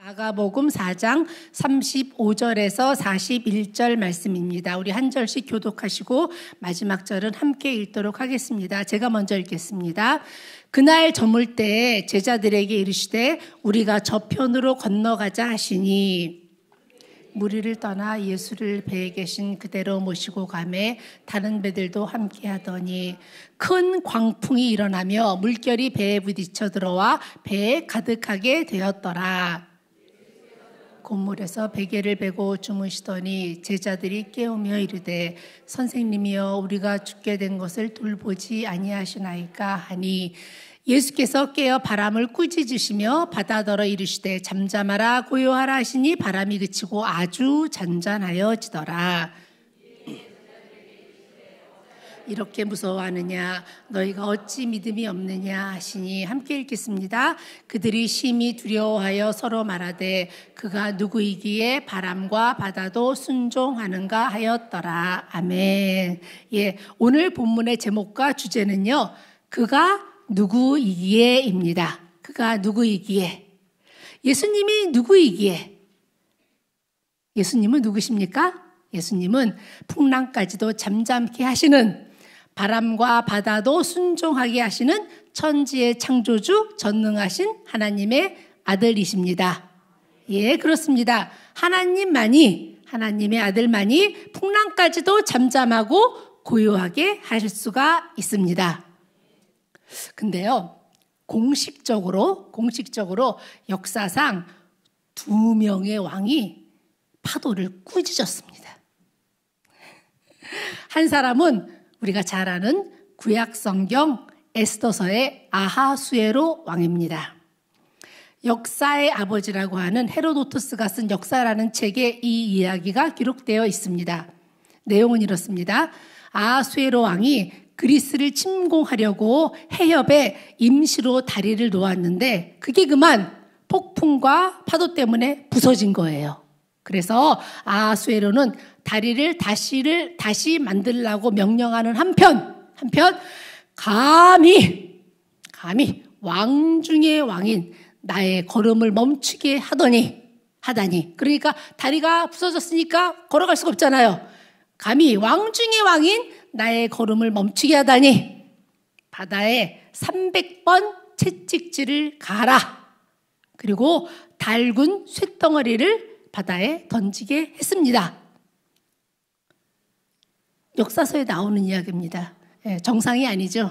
마가복음 4장 35절에서 41절 말씀입니다. 우리 한 절씩 교독하시고 마지막 절은 함께 읽도록 하겠습니다. 제가 먼저 읽겠습니다. 그날 저물 때에 제자들에게 이르시되 우리가 저편으로 건너가자 하시니 무리를 떠나 예수를 배에 계신 그대로 모시고 가매 다른 배들도 함께 하더니 큰 광풍이 일어나며 물결이 배에 부딪혀 들어와 배에 가득하게 되었더라. 곤물에서 베개를 베고 주무시더니 제자들이 깨우며 이르되 선생님이여 우리가 죽게 된 것을 돌보지 아니하시나이까 하니 예수께서 깨어 바람을 꾸짖으시며 바다더러 이르시되 잠잠하라 고요하라 하시니 바람이 그치고 아주 잔잔하여지더라. 이렇게 무서워하느냐 너희가 어찌 믿음이 없느냐 하시니 함께 읽겠습니다. 그들이 심히 두려워하여 서로 말하되 그가 누구이기에 바람과 바다도 순종하는가 하였더라. 아멘. 예, 오늘 본문의 제목과 주제는요, 그가 누구이기에입니다. 그가 누구이기에. 예수님이 누구이기에. 예수님은 누구십니까? 예수님은 풍랑까지도 잠잠케 하시는, 바람과 바다도 순종하게 하시는 천지의 창조주 전능하신 하나님의 아들이십니다. 예, 그렇습니다. 하나님의 아들만이 풍랑까지도 잠잠하고 고요하게 하실 수가 있습니다. 근데요, 공식적으로 역사상 2명의 왕이 파도를 꾸짖었습니다. 한 사람은 우리가 잘 아는 구약성경 에스더서의 아하수에로 왕입니다. 역사의 아버지라고 하는 헤로도토스가 쓴 역사라는 책에 이 이야기가 기록되어 있습니다. 내용은 이렇습니다. 아하수에로 왕이 그리스를 침공하려고 해협에 임시로 다리를 놓았는데 그게 그만 폭풍과 파도 때문에 부서진 거예요. 그래서 아하수에로는 다리를 다시 만들라고 명령하는 한편 감히 왕 중의 왕인 나의 걸음을 멈추게 하다니, 그러니까 다리가 부서졌으니까 걸어갈 수가 없잖아요. 감히 왕 중의 왕인 나의 걸음을 멈추게 하다니 바다에 300번 채찍질을 가하라. 그리고 달군 쇳덩어리를 바다에 던지게 했습니다. 역사서에 나오는 이야기입니다. 정상이 아니죠.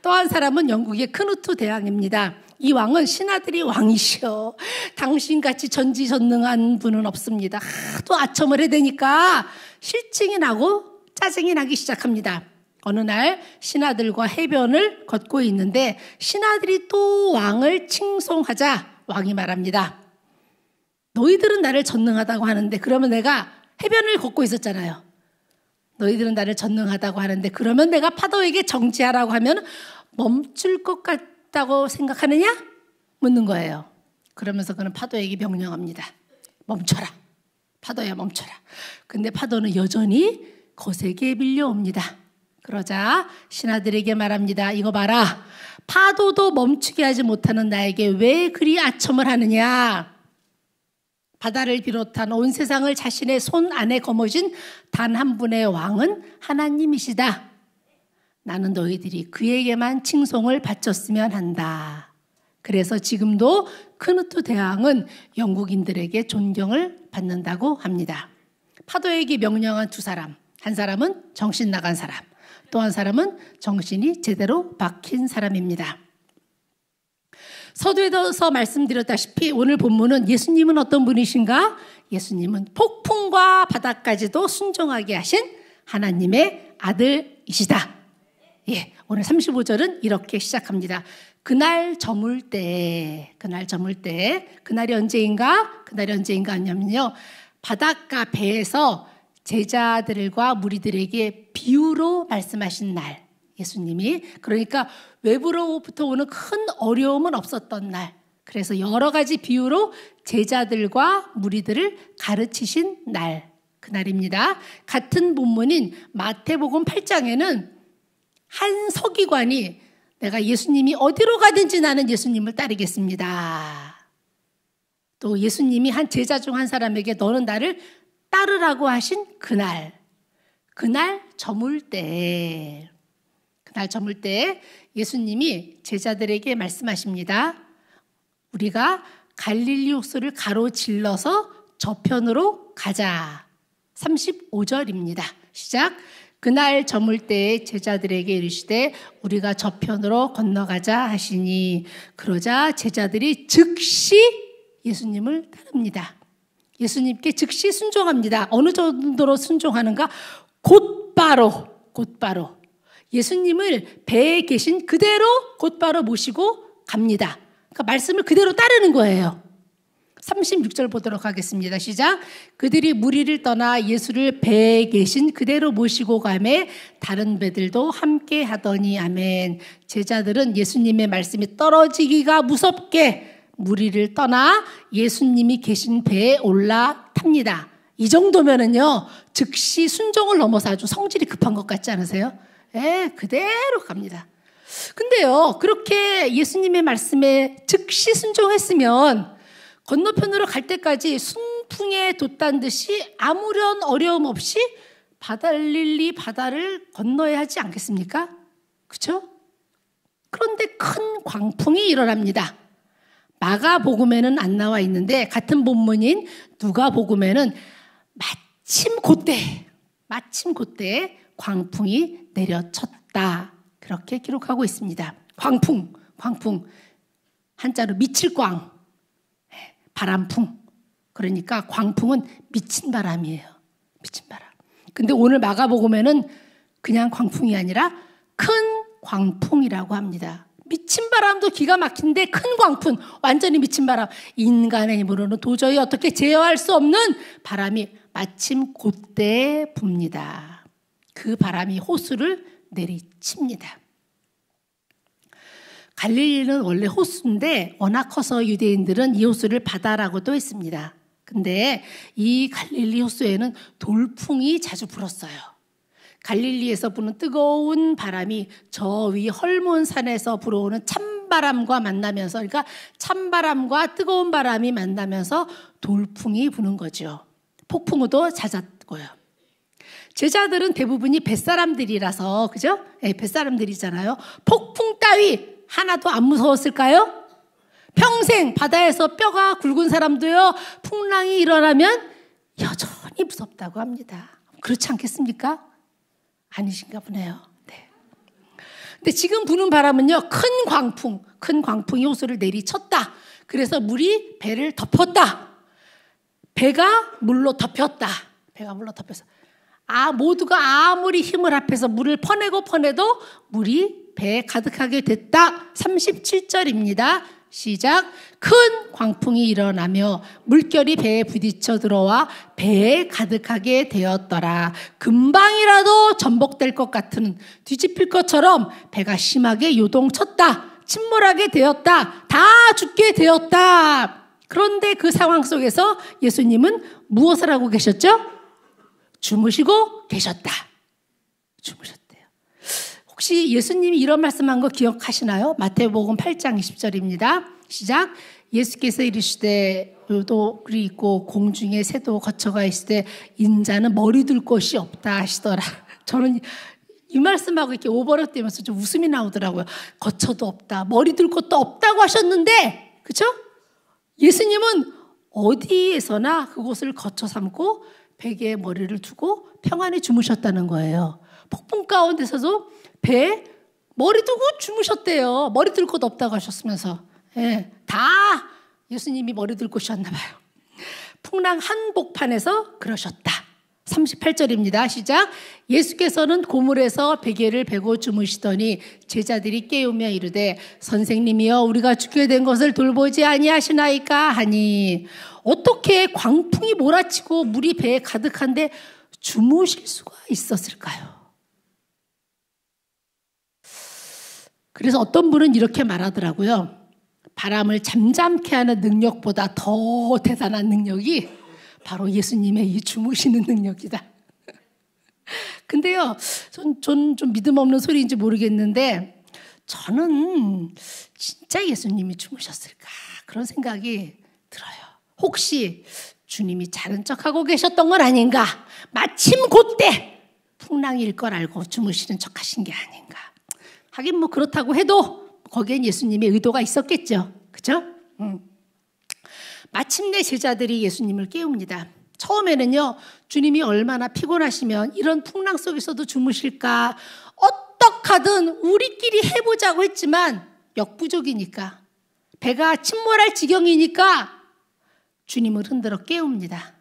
또 한 사람은 영국의 크누트 대왕입니다. 이 왕은 신하들이 왕이시여 당신같이 전지전능한 분은 없습니다. 또 아첨을 해대니까 실증이 나고 짜증이 나기 시작합니다. 어느 날 신하들과 해변을 걷고 있는데 신하들이 또 왕을 칭송하자 왕이 말합니다. 너희들은 나를 전능하다고 하는데 그러면 내가 해변을 걷고 있었잖아요. 너희들은 나를 전능하다고 하는데 그러면 내가 파도에게 정지하라고 하면 멈출 것 같다고 생각하느냐? 묻는 거예요. 그러면서 그는 파도에게 명령합니다. 멈춰라. 파도야 멈춰라. 근데 파도는 여전히 거세게 밀려옵니다. 그러자 신하들에게 말합니다. 이거 봐라. 파도도 멈추게 하지 못하는 나에게 왜 그리 아첨을 하느냐? 바다를 비롯한 온 세상을 자신의 손 안에 거머쥔 단 한 분의 왕은 하나님이시다. 나는 너희들이 그에게만 칭송을 바쳤으면 한다. 그래서 지금도 크누트 대왕은 영국인들에게 존경을 받는다고 합니다. 파도에게 명령한 두 사람, 한 사람은 정신 나간 사람, 또 한 사람은 정신이 제대로 박힌 사람입니다. 서두에서 말씀드렸다시피 오늘 본문은 예수님은 어떤 분이신가? 예수님은 폭풍과 바다까지도 순종하게 하신 하나님의 아들이시다. 예, 오늘 35절은 이렇게 시작합니다. 그날 저물 때, 그날이 언제인가 하냐면요, 바닷가 배에서 제자들과 무리들에게 비유로 말씀하신 날, 예수님이, 그러니까 외부로부터 오는 큰 어려움은 없었던 날, 그래서 여러 가지 비유로 제자들과 무리들을 가르치신 날, 그날입니다. 같은 본문인 마태복음 8장에는 한 서기관이 내가 예수님이 어디로 가든지 나는 예수님을 따르겠습니다. 또 예수님이 한 제자 중 한 사람에게 너는 나를 따르라고 하신 그날 저물 때 예수님이 제자들에게 말씀하십니다. 우리가 갈릴리 호수를 가로질러서 저편으로 가자. 35절입니다. 시작. 그날 저물 때에 제자들에게 이르시되 우리가 저편으로 건너가자 하시니 그러자 제자들이 즉시 예수님을 따릅니다. 예수님께 즉시 순종합니다. 어느 정도로 순종하는가? 곧바로 예수님을 배에 계신 그대로 곧바로 모시고 갑니다. 그러니까 말씀을 그대로 따르는 거예요. 36절 보도록 하겠습니다. 시작. 그들이 무리를 떠나 예수를 배에 계신 그대로 모시고 가매 다른 배들도 함께 하더니 아멘. 제자들은 예수님의 말씀이 떨어지기가 무섭게 무리를 떠나 예수님이 계신 배에 올라탑니다. 이 정도면은요 즉시 순종을 넘어서 아주 성질이 급한 것 같지 않으세요? 그대로 갑니다. 근데요 그렇게 예수님의 말씀에 즉시 순종했으면 건너편으로 갈 때까지 순풍에 돛단 듯이 아무런 어려움 없이 갈릴리 바다를 건너야 하지 않겠습니까? 그렇죠? 그런데 큰 광풍이 일어납니다. 마가복음에는 안 나와 있는데 같은 본문인 누가복음에는 마침 그때 광풍이 내려쳤다. 그렇게 기록하고 있습니다. 광풍 한자로 미칠 광, 바람풍. 그러니까 광풍은 미친 바람이에요. 미친 바람. 근데 오늘 마가복음에는 그냥 광풍이 아니라 큰 광풍이라고 합니다. 미친 바람도 기가 막힌데 큰 광풍, 완전히 미친 바람. 인간의 힘으로는 도저히 어떻게 제어할 수 없는 바람이 마침 그때 붑니다. 그 바람이 호수를 내리칩니다. 갈릴리는 원래 호수인데 워낙 커서 유대인들은 이 호수를 바다라고도 했습니다. 근데 이 갈릴리 호수에는 돌풍이 자주 불었어요. 갈릴리에서 부는 뜨거운 바람이 저 위 헐몬 산에서 불어오는 찬바람과 만나면서, 그러니까 찬바람과 뜨거운 바람이 만나면서 돌풍이 부는 거죠. 폭풍우도 잦았고요. 제자들은 대부분이 뱃사람들이라서, 그죠? 뱃사람들이잖아요. 폭풍 따위 하나도 안 무서웠을까요? 평생 바다에서 뼈가 굵은 사람도요, 풍랑이 일어나면 여전히 무섭다고 합니다. 그렇지 않겠습니까? 아니신가 보네요. 네. 근데 지금 부는 바람은요, 큰 광풍이 호수를 내리쳤다. 그래서 물이 배를 덮었다. 배가 물로 덮였다. 모두가 아무리 힘을 합해서 물을 퍼내도 물이 배에 가득하게 됐다. 37절입니다. 시작. 큰 광풍이 일어나며 물결이 배에 부딪혀 들어와 배에 가득하게 되었더라. 금방이라도 전복될 것 같은, 뒤집힐 것처럼 배가 심하게 요동쳤다. 침몰하게 되었다. 다 죽게 되었다. 그런데 그 상황 속에서 예수님은 무엇을 하고 계셨죠? 주무시고 계셨다. 주무셨대요. 혹시 예수님이 이런 말씀한 거 기억하시나요? 마태복음 8장 20절입니다. 시작. 예수께서 이르시되 요독이 있고 공중에 새도 거처가 있으되 인자는 머리 둘 곳이 없다 하시더라. 저는 이 말씀하고 이렇게 오버랩 되면서 좀 웃음이 나오더라고요. 거처도 없다, 머리 둘 곳도 없다고 하셨는데, 그렇죠? 예수님은 어디에서나 그곳을 거처 삼고 베개에 머리를 두고 평안히 주무셨다는 거예요. 폭풍 가운데서도 배에 머리 두고 주무셨대요. 머리 들 곳 없다고 하셨으면서. 다 예수님이 머리 들 곳이었나 봐요. 풍랑 한복판에서 그러셨다. 38절입니다. 시작. 예수께서는 고물에서 베개를 베고 주무시더니 제자들이 깨우며 이르되 선생님이여 우리가 죽게 된 것을 돌보지 아니하시나이까 하니, 어떻게 광풍이 몰아치고 물이 배에 가득한데 주무실 수가 있었을까요? 그래서 어떤 분은 이렇게 말하더라고요. 바람을 잠잠케 하는 능력보다 더 대단한 능력이 바로 예수님의 이 주무시는 능력이다. 근데요, 전 좀 믿음 없는 소리인지 모르겠는데 저는 진짜 예수님이 주무셨을까 그런 생각이 들어요. 혹시 주님이 자는 척하고 계셨던 건 아닌가? 마침 그때 풍랑일 걸 알고 주무시는 척하신 게 아닌가? 하긴 뭐 그렇다고 해도 거기엔 예수님의 의도가 있었겠죠. 그죠? 마침내 제자들이 예수님을 깨웁니다. 처음에는요, 주님이 얼마나 피곤하시면 이런 풍랑 속에서도 주무실까, 어떡하든 우리끼리 해보자고 했지만 역부족이니까, 배가 침몰할 지경이니까 주님을 흔들어 깨웁니다.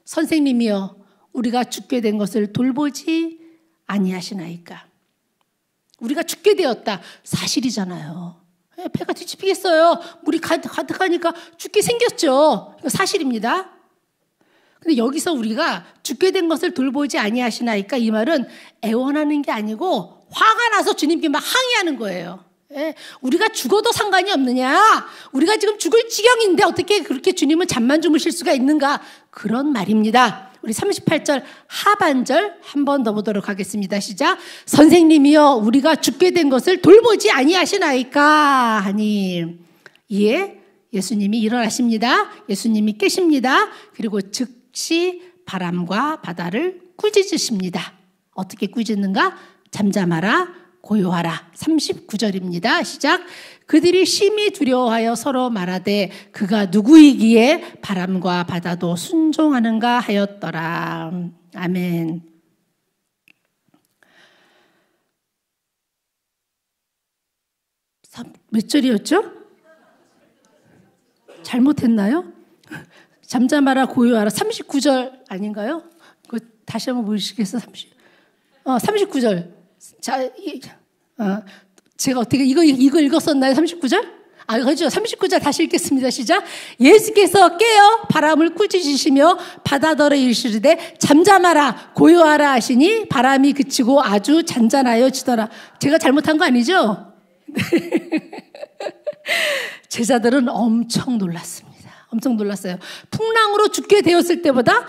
선생님이여, 우리가 죽게 된 것을 돌보지 아니하시나이까. 우리가 죽게 되었다. 사실이잖아요. 배가 뒤집히겠어요. 물이 가득하니까 죽게 생겼죠. 이거 사실입니다. 근데 여기서 우리가 죽게 된 것을 돌보지 아니하시나이까, 이 말은 애원하는 게 아니고 화가 나서 주님께 막 항의하는 거예요. 우리가 죽어도 상관이 없느냐? 우리가 지금 죽을 지경인데 어떻게 그렇게 주님은 잠만 주무실 수가 있는가? 그런 말입니다. 우리 38절 하반절 한 번 더 보도록 하겠습니다. 시작. 선생님이여, 우리가 죽게 된 것을 돌보지 아니하시나이까 하니. 이에 예수님이 일어나십니다. 예수님이 깨십니다. 그리고 즉시 바람과 바다를 꾸짖으십니다. 어떻게 꾸짖는가? 잠잠하라, 고요하라. 39절입니다. 시작. 그들이 심히 두려워하여 서로 말하되 그가 누구이기에 바람과 바다도 순종하는가 하였더라. 아멘. 몇 절이었죠? 잘못했나요? 잠잠하라, 고요하라. 39절 아닌가요? 다시 한번 보시겠어요? 39절. 자, 제가 어떻게 이거 읽었었나요? 39절? 그렇죠. 39절 다시 읽겠습니다. 시작. 예수께서 깨어 바람을 꾸짖으시며 바다더러 이르시되 잠잠하라, 고요하라 하시니 바람이 그치고 아주 잔잔하여 지더라. 제가 잘못한 거 아니죠? 제자들은 엄청 놀랐습니다. 엄청 놀랐어요. 풍랑으로 죽게 되었을 때보다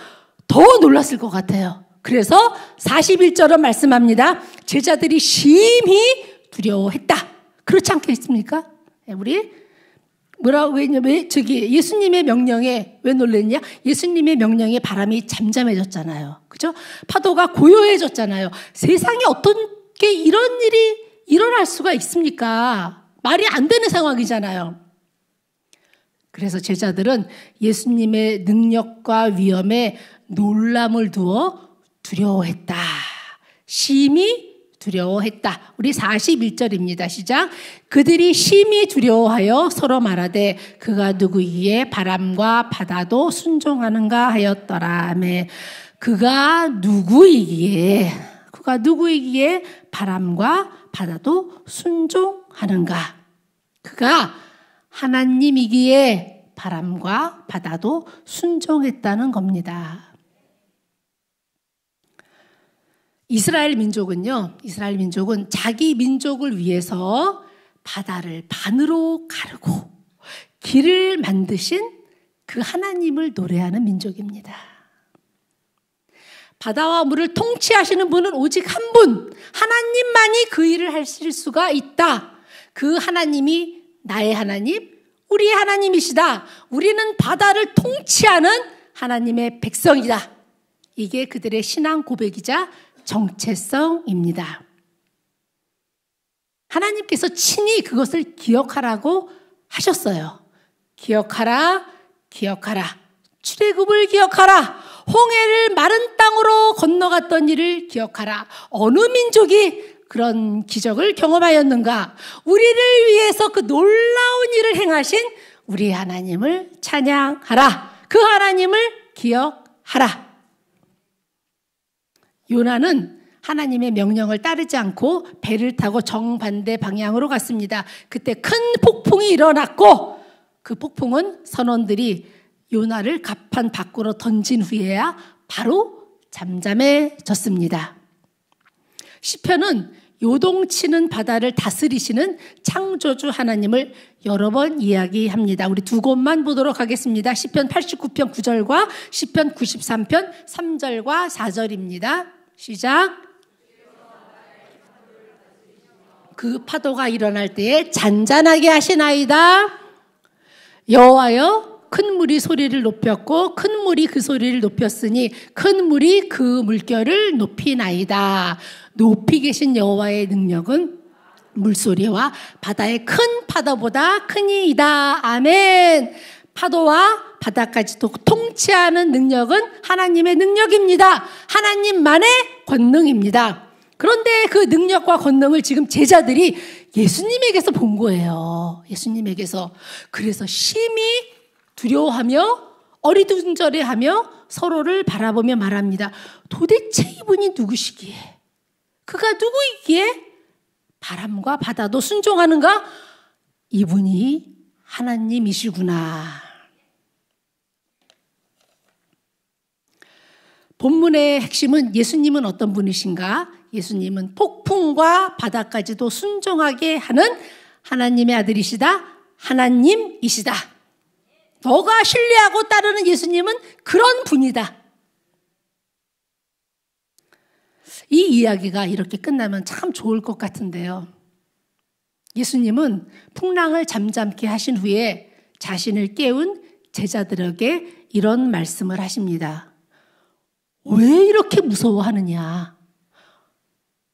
더 놀랐을 것 같아요. 그래서 41절은 말씀합니다. 제자들이 심히 두려워했다. 그렇지 않겠습니까? 우리 예수님의 명령에 왜 놀랬냐? 예수님의 명령에 바람이 잠잠해졌잖아요. 그죠? 파도가 고요해졌잖아요. 세상에 어떻게 이런 일이 일어날 수가 있습니까? 말이 안 되는 상황이잖아요. 그래서 제자들은 예수님의 능력과 위엄에 놀람을 두어 두려워했다. 심히 두려워했다. 우리 41절입니다. 시작. 그들이 심히 두려워하여 서로 말하되 그가 누구이기에 바람과 바다도 순종하는가 하였더라. 아멘. 그가 누구이기에 바람과 바다도 순종하는가. 그가 하나님이기에 바람과 바다도 순종했다는 겁니다. 이스라엘 민족은 자기 민족을 위해서 바다를 반으로 가르고 길을 만드신 그 하나님을 노래하는 민족입니다. 바다와 물을 통치하시는 분은 오직 한 분, 하나님만이 그 일을 하실 수가 있다. 그 하나님이 나의 하나님, 우리의 하나님이시다. 우리는 바다를 통치하는 하나님의 백성이다. 이게 그들의 신앙 고백이자 정체성입니다. 하나님께서 친히 그것을 기억하라고 하셨어요. 기억하라, 기억하라. 출애굽을 기억하라. 홍해를 마른 땅으로 건너갔던 일을 기억하라. 어느 민족이 그런 기적을 경험하였는가? 우리를 위해서 그 놀라운 일을 행하신 우리 하나님을 찬양하라. 그 하나님을 기억하라. 요나는 하나님의 명령을 따르지 않고 배를 타고 정반대 방향으로 갔습니다. 그때 큰 폭풍이 일어났고 그 폭풍은 선원들이 요나를 갑판 밖으로 던진 후에야 바로 잠잠해졌습니다. 시편은 요동치는 바다를 다스리시는 창조주 하나님을 여러 번 이야기합니다. 우리 두 곳만 보도록 하겠습니다. 시편 89편 9절과 시편 93편 3절과 4절입니다. 시작. 그 파도가 일어날 때에 잔잔하게 하시나이다. 여호와여 큰 물이 소리를 높였고 큰 물이 그 소리를 높였으니 큰 물이 그 물결을 높이나이다. 높이 계신 여호와의 능력은 물소리와 바다의 큰 파도보다 크니이다. 아멘. 파도와 바다까지도 통치하는 능력은 하나님의 능력입니다. 하나님만의 권능입니다. 그런데 그 능력과 권능을 지금 제자들이 예수님에게서 본 거예요. 예수님에게서. 그래서 심히 두려워하며 어리둥절해하며 서로를 바라보며 말합니다. 도대체 이분이 누구시기에? 그가 누구이기에 바람과 바다도 순종하는가? 이분이 하나님이시구나. 본문의 핵심은 예수님은 어떤 분이신가? 예수님은 폭풍과 바다까지도 순종하게 하는 하나님의 아들이시다. 하나님이시다. 너가 신뢰하고 따르는 예수님은 그런 분이다. 이 이야기가 이렇게 끝나면 참 좋을 것 같은데요. 예수님은 풍랑을 잠잠케 하신 후에 자신을 깨운 제자들에게 이런 말씀을 하십니다. 왜 이렇게 무서워하느냐?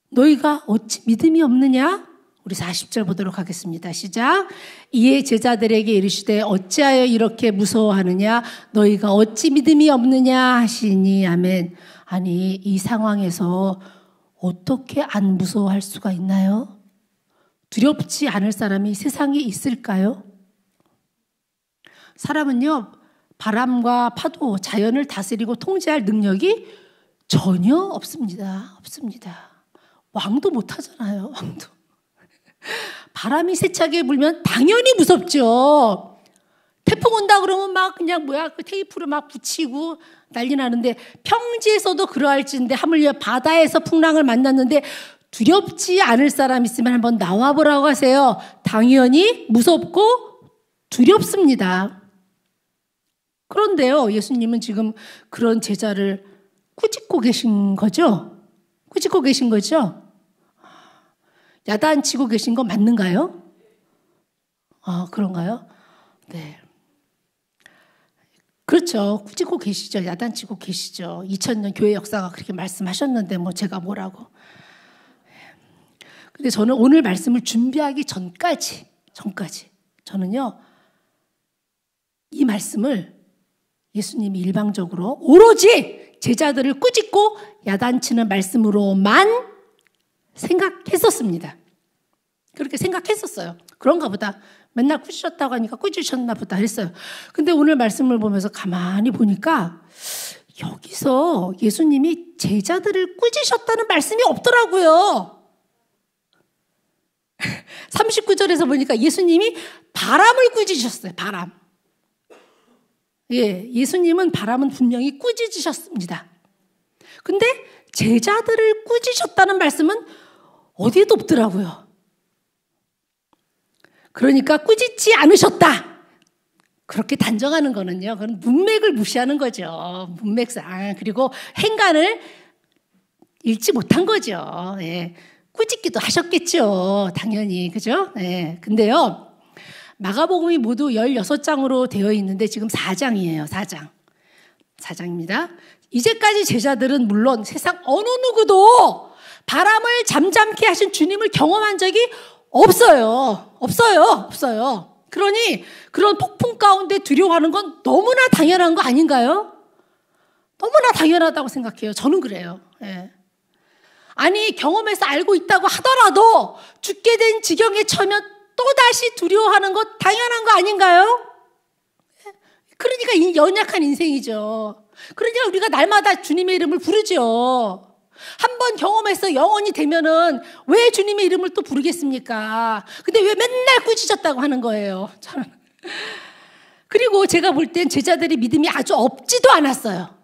너희가 어찌 믿음이 없느냐? 우리 40절 보도록 하겠습니다. 시작. 이에 제자들에게 이르시되 어찌하여 이렇게 무서워하느냐? 너희가 어찌 믿음이 없느냐 하시니. 아멘. 아니, 이 상황에서 어떻게 안 무서워할 수가 있나요? 두렵지 않을 사람이 세상에 있을까요? 사람은요, 바람과 파도, 자연을 다스리고 통제할 능력이 전혀 없습니다. 없습니다. 왕도 못하잖아요. 왕도. 바람이 세차게 불면 당연히 무섭죠. 태풍 온다 그러면 막 그냥 그 테이프를 막 붙이고 난리 나는데 평지에서도 그러할진데 하물며 바다에서 풍랑을 만났는데 두렵지 않을 사람 있으면 한번 나와보라고 하세요. 당연히 무섭고 두렵습니다. 그런데요, 예수님은 지금 그런 제자를 꾸짖고 계신 거죠? 꾸짖고 계신 거죠? 야단치고 계신 거 맞는가요? 그런가요? 네. 그렇죠. 꾸짖고 계시죠. 야단치고 계시죠. 2000년 교회 역사가 그렇게 말씀하셨는데 뭐 제가 뭐라고. 근데 저는 오늘 말씀을 준비하기 전까지 저는요, 이 말씀을 예수님이 일방적으로 오로지 제자들을 꾸짖고 야단치는 말씀으로만 생각했었습니다. 그렇게 생각했었어요. 그런가 보다. 맨날 꾸짖었다고 하니까 꾸짖으셨나 보다 했어요. 근데 오늘 말씀을 보면서 가만히 보니까 여기서 예수님이 제자들을 꾸짖으셨다는 말씀이 없더라고요. 39절에서 보니까 예수님이 바람을 꾸짖으셨어요. 바람. 예, 예수님은 바람은 분명히 꾸짖으셨습니다. 근데 제자들을 꾸짖으셨다는 말씀은 어디에도 없더라고요. 그러니까 꾸짖지 않으셨다. 그렇게 단정하는 거는요, 그건 문맥을 무시하는 거죠. 문맥상. 그리고 행간을 읽지 못한 거죠. 예. 꾸짖기도 하셨겠죠. 당연히. 그죠? 예. 근데요, 마가복음이 모두 16장으로 되어 있는데 지금 4장이에요. 4장입니다. 이제까지 제자들은 물론 세상 어느 누구도 바람을 잠잠케 하신 주님을 경험한 적이 없어요. 그러니 그런 폭풍 가운데 두려워하는 건 너무나 당연한 거 아닌가요? 너무나 당연하다고 생각해요. 저는 그래요. 예. 아니, 경험해서 알고 있다고 하더라도 죽게 된 지경에 처하면 또다시 두려워하는 것 당연한 거 아닌가요? 그러니까 연약한 인생이죠. 그러니까 우리가 날마다 주님의 이름을 부르죠. 한번 경험해서 영원히 되면은 왜 주님의 이름을 또 부르겠습니까? 근데 왜 맨날 꾸짖었다고 하는 거예요? 저는. 그리고 제가 볼 땐 제자들의 믿음이 아주 없지도 않았어요.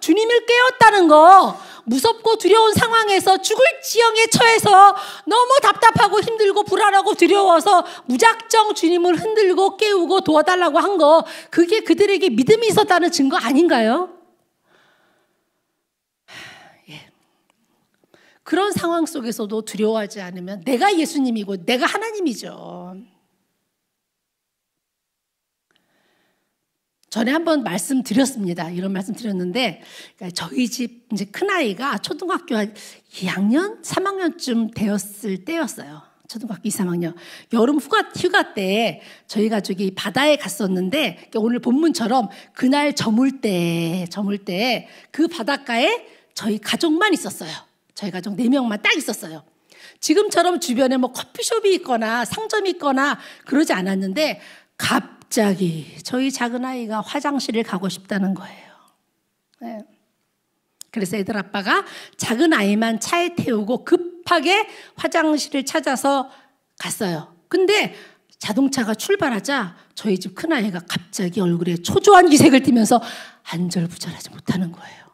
주님을 깨웠다는 거, 무섭고 두려운 상황에서 죽을 지경에 처해서 너무 답답하고 힘들고 불안하고 두려워서 무작정 주님을 흔들고 깨우고 도와달라고 한 거, 그게 그들에게 믿음이 있었다는 증거 아닌가요? 예. 그런 상황 속에서도 두려워하지 않으면 내가 예수님이고 내가 하나님이죠. 전에 한번 말씀드렸습니다. 이런 말씀 드렸는데, 그러니까 저희 집 이제 큰아이가 초등학교 한 2학년, 3학년쯤 되었을 때였어요. 초등학교 2, 3학년. 여름 휴가 때 저희 가족이 바다에 갔었는데, 오늘 본문처럼 그날 저물 때 그 바닷가에 저희 가족만 있었어요. 저희 가족 4명만 딱 있었어요. 지금처럼 주변에 뭐 커피숍이 있거나 상점이 있거나 그러지 않았는데, 갑자기 저희 작은 아이가 화장실을 가고 싶다는 거예요. 네. 그래서 애들 아빠가 작은 아이만 차에 태우고 급하게 화장실을 찾아서 갔어요. 근데 자동차가 출발하자 저희 집 큰아이가 갑자기 얼굴에 초조한 기색을 띠면서 안절부절하지 못하는 거예요.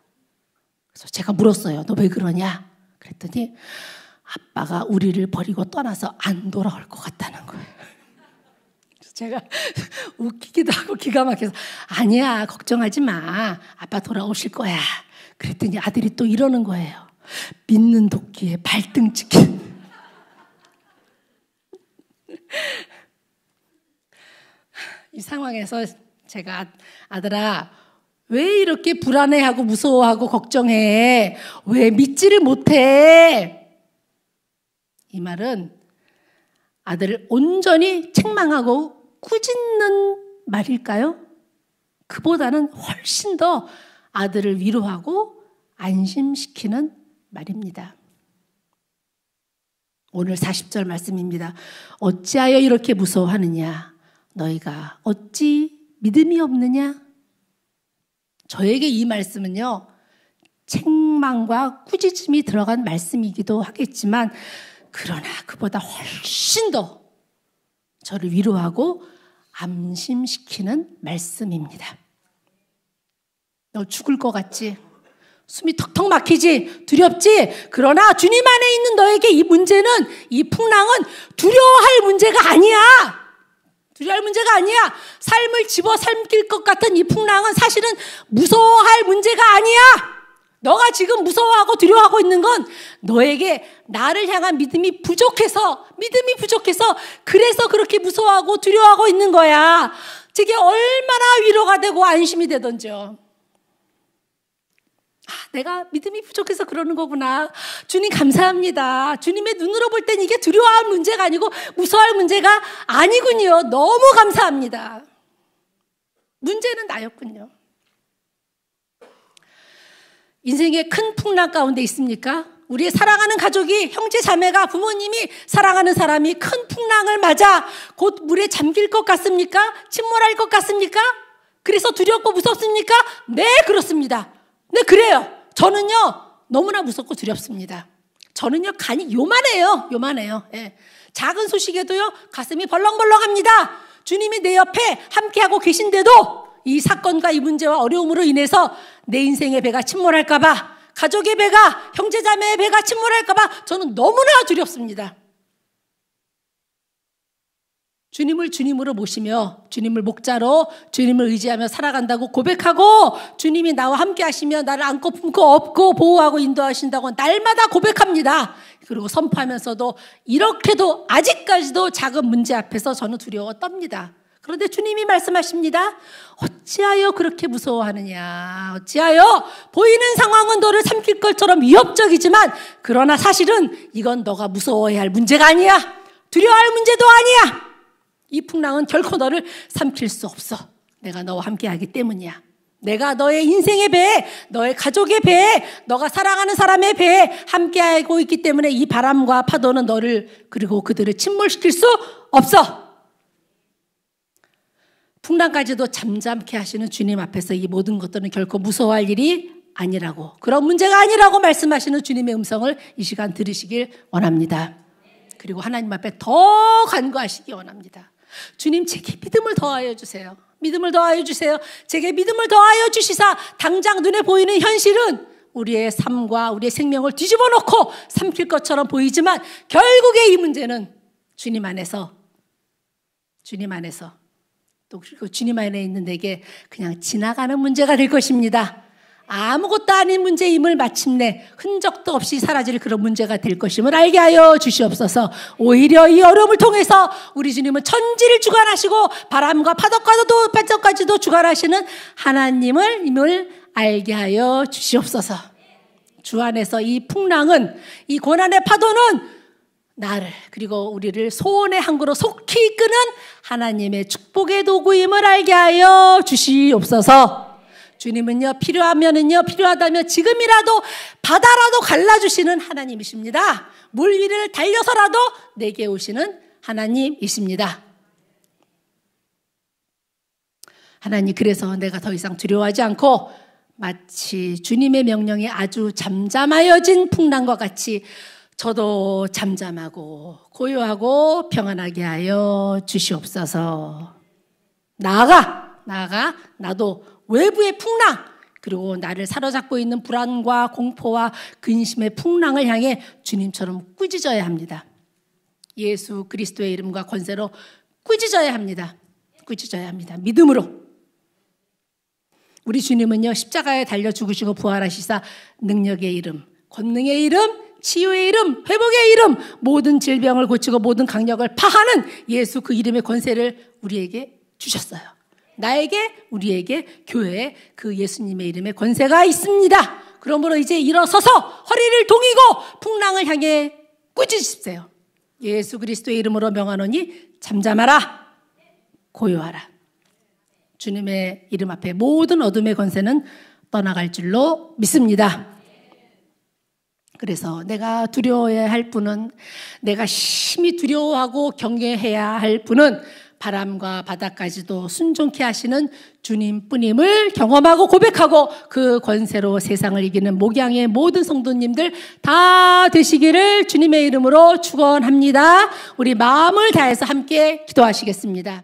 그래서 제가 물었어요. 너 왜 그러냐? 그랬더니 아빠가 우리를 버리고 떠나서 안 돌아올 것 같다는 거예요. 제가 웃기기도 하고 기가 막혀서 아니야, 걱정하지 마. 아빠 돌아오실 거야. 그랬더니 아들이 또 이러는 거예요. 믿는 도끼에 발등 찍힌. 이 상황에서 제가 아들아, 왜 이렇게 불안해하고 무서워하고 걱정해? 왜 믿지를 못해? 이 말은 아들을 온전히 책망하고 꾸짖는 말일까요? 그보다는 훨씬 더 아들을 위로하고 안심시키는 말입니다. 오늘 40절 말씀입니다. 어찌하여 이렇게 무서워하느냐? 너희가 어찌 믿음이 없느냐? 저에게 이 말씀은요, 책망과 꾸짖음이 들어간 말씀이기도 하겠지만, 그러나 그보다 훨씬 더 저를 위로하고 안심시키는 말씀입니다. 너 죽을 것 같지? 숨이 턱턱 막히지? 두렵지? 그러나 주님 안에 있는 너에게 이 문제는, 이 풍랑은 두려워할 문제가 아니야. 두려워할 문제가 아니야. 삶을 집어삼킬 것 같은 이 풍랑은 사실은 무서워할 문제가 아니야. 너가 지금 무서워하고 두려워하고 있는 건 너에게 나를 향한 믿음이 부족해서 그래서 그렇게 무서워하고 두려워하고 있는 거야. 저게 얼마나 위로가 되고 안심이 되던지요. 내가 믿음이 부족해서 그러는 거구나. 주님 감사합니다. 주님의 눈으로 볼 땐 이게 두려워할 문제가 아니고 무서워할 문제가 아니군요. 너무 감사합니다. 문제는 나였군요. 인생의 큰 풍랑 가운데 있습니까? 우리의 사랑하는 가족이, 형제 자매가, 부모님이, 사랑하는 사람이 큰 풍랑을 맞아 곧 물에 잠길 것 같습니까? 침몰할 것 같습니까? 그래서 두렵고 무섭습니까? 네, 그렇습니다. 네, 그래요. 저는요, 너무나 무섭고 두렵습니다. 저는요, 간이 요만해요. 예. 작은 소식에도요, 가슴이 벌렁벌렁합니다. 주님이 내 옆에 함께하고 계신데도 이 사건과 이 문제와 어려움으로 인해서 내 인생의 배가 침몰할까봐, 가족의 배가, 형제자매의 배가 침몰할까봐 저는 너무나 두렵습니다. 주님을 주님으로 모시며 주님을 목자로 주님을 의지하며 살아간다고 고백하고, 주님이 나와 함께 하시며 나를 안고 품고 업고 보호하고 인도하신다고 날마다 고백합니다. 그리고 선포하면서도 이렇게도 아직까지도 작은 문제 앞에서 저는 두려워 떱니다. 그런데 주님이 말씀하십니다. 어찌하여 그렇게 무서워하느냐? 어찌하여 보이는 상황은 너를 삼킬 것처럼 위협적이지만, 그러나 사실은 이건 너가 무서워해야 할 문제가 아니야. 두려워할 문제도 아니야. 이 풍랑은 결코 너를 삼킬 수 없어. 내가 너와 함께하기 때문이야. 내가 너의 인생의 배에, 너의 가족의 배에, 너가 사랑하는 사람의 배에 함께하고 있기 때문에 이 바람과 파도는 너를, 그리고 그들을 침몰시킬 수 없어. 풍랑까지도 잠잠케 하시는 주님 앞에서 이 모든 것들은 결코 무서워할 일이 아니라고, 그런 문제가 아니라고 말씀하시는 주님의 음성을 이 시간 들으시길 원합니다. 그리고 하나님 앞에 더 간구하시기 원합니다. 주님, 제게 믿음을 더하여 주세요. 믿음을 더하여 주세요. 제게 믿음을 더하여 주시사 당장 눈에 보이는 현실은 우리의 삶과 우리의 생명을 뒤집어 놓고 삼킬 것처럼 보이지만, 결국에 이 문제는 주님 안에서 또 그리고 주님 안에 있는 내게 그냥 지나가는 문제가 될 것입니다. 아무것도 아닌 문제임을 마침내 흔적도 없이 사라질 그런 문제가 될 것임을 알게 하여 주시옵소서. 오히려 이 어려움을 통해서 우리 주님은 천지를 주관하시고 바람과 파도까지도 주관하시는 하나님을 알게 하여 주시옵소서. 주 안에서 이 풍랑은, 이 고난의 파도는 나를 그리고 우리를 소원의 항구로 속히 이끄는 하나님의 축복의 도구임을 알게 하여 주시옵소서. 주님은요, 필요하다면 지금이라도 바다라도 갈라주시는 하나님이십니다. 물 위를 달려서라도 내게 오시는 하나님이십니다. 하나님, 그래서 내가 더 이상 두려워하지 않고 마치 주님의 명령에 아주 잠잠하여진 풍랑과 같이 저도 잠잠하고 고요하고 평안하게 하여 주시옵소서. 나아가 나도 외부의 풍랑, 그리고 나를 사로잡고 있는 불안과 공포와 근심의 풍랑을 향해 주님처럼 꾸짖어야 합니다. 예수 그리스도의 이름과 권세로 꾸짖어야 합니다. 믿음으로. 우리 주님은요, 십자가에 달려 죽으시고 부활하시사 능력의 이름, 권능의 이름, 치유의 이름, 회복의 이름, 모든 질병을 고치고 모든 강력을 파하는 예수 그 이름의 권세를 우리에게 주셨어요. 나에게, 우리에게, 교회에 그 예수님의 이름의 권세가 있습니다. 그러므로 이제 일어서서 허리를 동이고 풍랑을 향해 꾸짖으십시오. 예수 그리스도의 이름으로 명하노니 잠잠하라, 고요하라. 주님의 이름 앞에 모든 어둠의 권세는 떠나갈 줄로 믿습니다. 그래서 내가 두려워해야 할 분은, 내가 심히 두려워하고 경외해야 할 분은 바람과 바다까지도 순종케 하시는 주님뿐임을 경험하고 고백하고 그 권세로 세상을 이기는 목양의 모든 성도님들 다 되시기를 주님의 이름으로 축원합니다. 우리 마음을 다해서 함께 기도하시겠습니다.